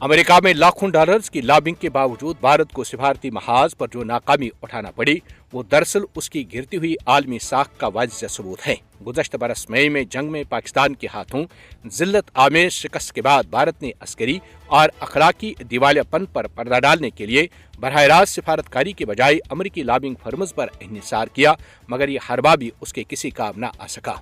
America में लाखों dollars की लॉबिंग के बावजूद भारत को सिफारती महाज पर जो नाकामी उठाना पड़ी वो दरअसल उसकी गिरती हुई आलमी साख का वाज़ेह सबूत है। गुज़श्ता बरस मई में जंग में पाकिस्तान के हाथों जिल्लत आमेज शिकस्त के बाद भारत ने अस्करी और अखलाकी दिवालियापन पर पर्दा डालने के लिए बरह रास्त सिफारतकारी के बजाय अमरीकी लॉबिंग फर्म्स पर इन्हिसार किया, मगर ये हर बार भी उसके किसी काम न आ सका।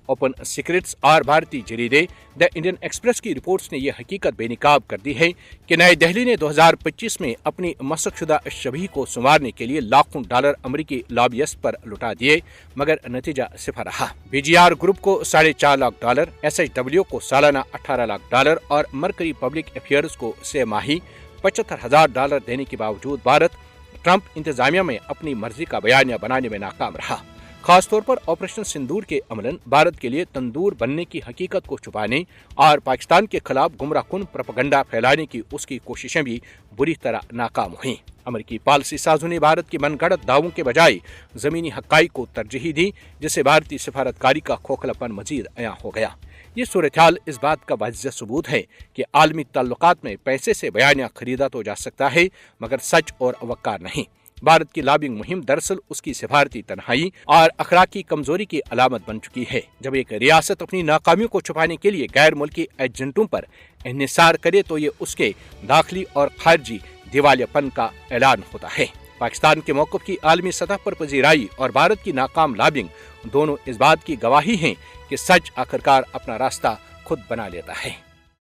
ओपन सीक्रेट्स और भारतीय जरीदे द इंडियन एक्सप्रेस की रिपोर्ट्स ने यह हकीकत बेनकाब कर दी है कि नई दिल्ली ने 2025 में अपनी मसकशुदा शबीह को संवारने के लिए लाखों डॉलर अमरीकी लॉबियस्ट पर लुटा दिए, मगर नतीजा सिफर रहा। बीजीआर ग्रुप को $4.5 लाख, SHW को सालाना $18 लाख और मरकरी पब्लिक अफेयर्स को माही $75,000 देने के बावजूद भारत ट्रंप इंतजामिया में अपनी मर्जी का बयानिया बनाने में नाकाम रहा। खासतौर पर ऑपरेशन सिंदूर के अमलन भारत के लिए तंदूर बनने की हकीकत को छुपाने और पाकिस्तान के खिलाफ गुमराहकुन प्रोपेगेंडा फैलाने की उसकी कोशिशें भी बुरी तरह नाकाम हुईं। अमेरिकी पॉलिसी साजों ने भारत के मनगढ़ंत दावों के बजाय जमीनी हक़ाइक़ को तरजीह दी, जिससे भारतीय सिफारतकारी का खोखलापन मजीद अयां हो गया। ये सूरत-ए-हाल इस बात का वाज़ेह सबूत है कि आलमी ताल्लुकात में पैसे से बयानिया खरीदा तो जा सकता है, मगर सच और वक़ार नहीं। भारत की लॉबिंग मुहिम दरअसल उसकी सिफारती तन्हाई और अखलाकी कमजोरी की अलामत बन चुकी है। जब एक रियासत अपनी नाकामियों को छुपाने के लिए गैर मुल्की एजेंटों पर इन्हिसार करे तो ये उसके दाखिली और खारजी दिवालियापन का ऐलान होता है। पाकिस्तान के मौक़िफ़ की आलमी सतह पर पजीराई और भारत की नाकाम लॉबिंग दोनों इस बात की गवाही हैं कि सच आखिरकार अपना रास्ता खुद बना लेता है।